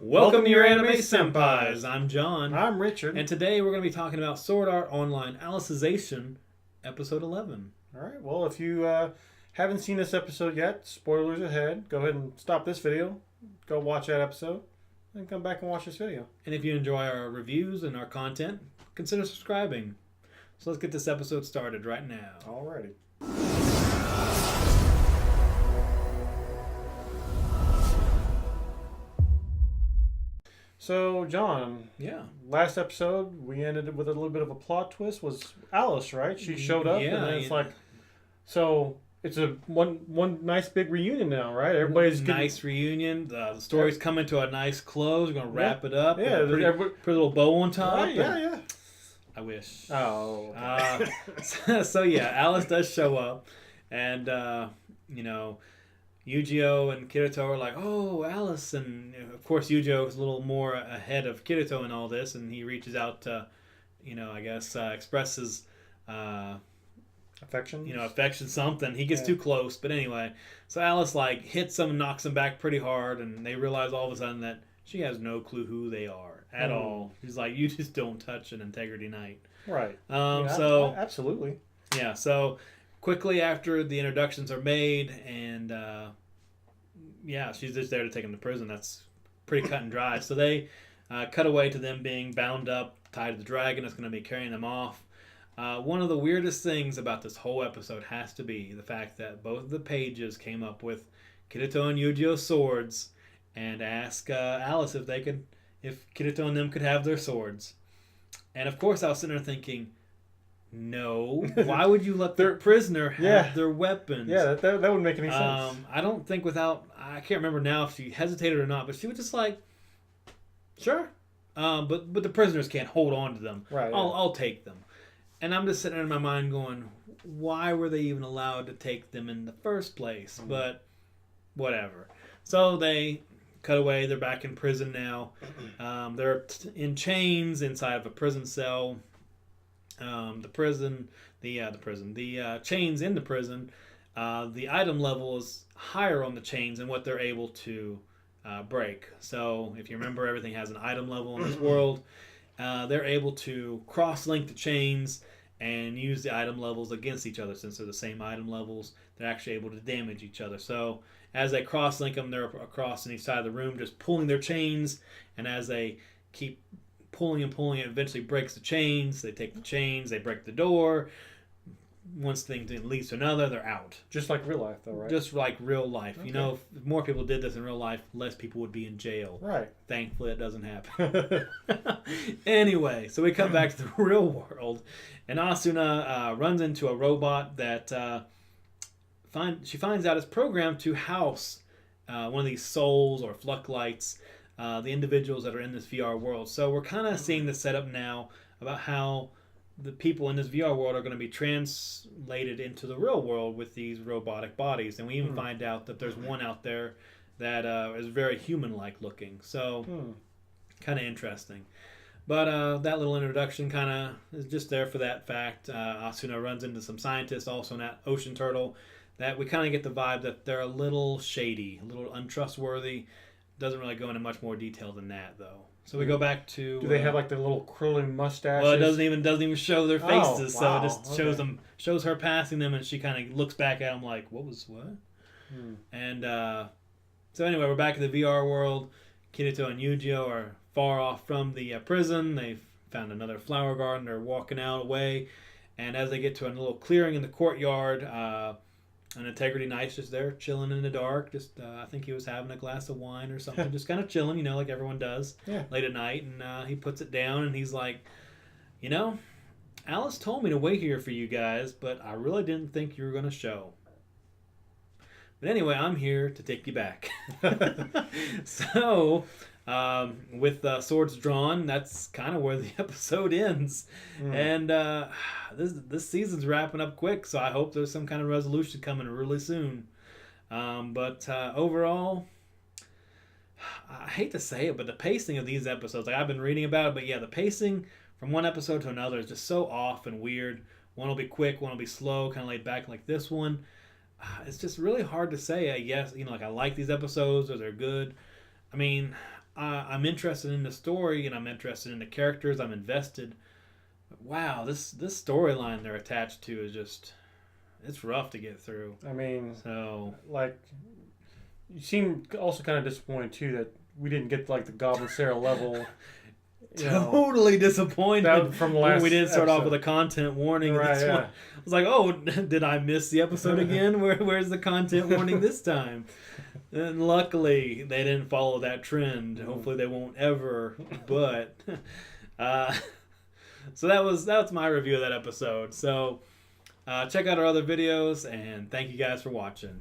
Welcome to Your Anime Senpais. I'm John. I'm Richard. And today we're going to be talking about Sword Art Online Alicization, Episode 11. All right. Well, if you haven't seen this episode yet, spoilers ahead. Go ahead and stop this video. Go watch that episode. Then come back and watch this video. And if you enjoy our reviews and our content, consider subscribing. So let's get this episode started right now. Alrighty. So, John. Yeah. Last episode, we ended with a little bit of a plot twist. Was Alice, right? She showed up, and then it's like, so it's a one nice big reunion now, right? Everybody's nice reunion. The story's coming to a nice close. We're gonna wrap it up. Yeah, put a little bow on top. Right, yeah. I wish. Oh. So yeah, Alice does show up, and Yu-Gi-Oh and Kirito are like, "Oh, Alice," and of course Yu-Gi-Oh is a little more ahead of Kirito in all this, and he reaches out to, expresses, affection. Affection something. He gets too close, but anyway, so Alice hits him and knocks him back pretty hard, and they realize all of a sudden that she has no clue who they are at all. She's like, "You just don't touch an Integrity Knight." Right. Absolutely. Yeah. So quickly after the introductions are made, and she's just there to take him to prison. That's pretty cut and dry. So they cut away to them being bound up, tied to the dragon that's going to be carrying them off. One of the weirdest things about this whole episode has to be the fact that both of the pages came up with Kirito and Yu-Gi-Oh swords and asked Alice if Kirito and them could have their swords. And of course I was sitting there thinking, no, why would you let their prisoner have their weapons? Yeah, that wouldn't make any sense. I don't think I can't remember now if she hesitated or not, but she was just like, sure. But the prisoners can't hold on to them. Right. I'll take them. And I'm just sitting there in my mind going, why were they even allowed to take them in the first place? Mm-hmm. But whatever. So they cut away. They're back in prison now. They're in chains inside of a prison cell. The chains in the prison, the item level is higher on the chains than what they're able to break. So if you remember, everything has an item level in this world. They're able to cross-link the chains and use the item levels against each other. Since they're the same item levels, they're actually able to damage each other. So as they cross-link them, they're across on each side of the room, just pulling their chains, and as they keep pulling, it eventually breaks the chains. They take the chains, they break the door. Once things leads to another, they're out. Just like real life, though, right? Just like real life. Okay. If more people did this in real life, less people would be in jail. Right. Thankfully, it doesn't happen. Anyway, so we come back to the real world, and Asuna runs into a robot that she finds out is programmed to house one of these souls or Flucklights. The individuals that are in this VR world. So we're kind of seeing the setup now about how the people in this VR world are going to be translated into the real world with these robotic bodies. And we even find out that there's one out there that is very human-like looking. So kind of interesting. But that little introduction kind of is just there for that fact. Asuna runs into some scientists also in that ocean turtle that we kind of get the vibe that they're a little shady, a little untrustworthy. Doesn't really go into much more detail than that, though. So we go back to. Do they have the little curling mustaches? Well, it doesn't even show their faces, so it just shows her passing them, and she kind of looks back at them like, "What?" And so anyway, we're back in the VR world. Kirito and Yu-Gi-Oh are far off from the prison. They've found another flower garden. They're walking out away, and as they get to a little clearing in the courtyard. An Integrity Knight's just there, chilling in the dark. Just, I think he was having a glass of wine or something. Just kind of chilling, like everyone does late at night. And he puts it down and he's like, Alice told me to wait here for you guys, but I really didn't think you were going to show. But anyway, I'm here to take you back. So, with swords drawn, that's kind of where the episode ends. And this season's wrapping up quick, so I hope there's some kind of resolution coming really soon. But overall, I hate to say it, but the pacing of these episodes, I've been reading about it, but yeah, the pacing from one episode to another is just so off and weird. One will be quick, one will be slow, kind of laid back like this one. It's just really hard to say, I guess, I like these episodes or they're good. I mean, I'm interested in the story and I'm interested in the characters. I'm invested. But wow, this storyline they're attached to is just, it's rough to get through. I mean, so like, you seem also kind of disappointed too that we didn't get like the Goblin Sarah level. Totally disappointed from the last when we didn't start off episode. with a content warning. Right, This one, I was like, oh, did I miss the episode again? Where's the content warning this time? And luckily, they didn't follow that trend. Hopefully, they won't ever. But so that's my review of that episode. So check out our other videos, and thank you guys for watching.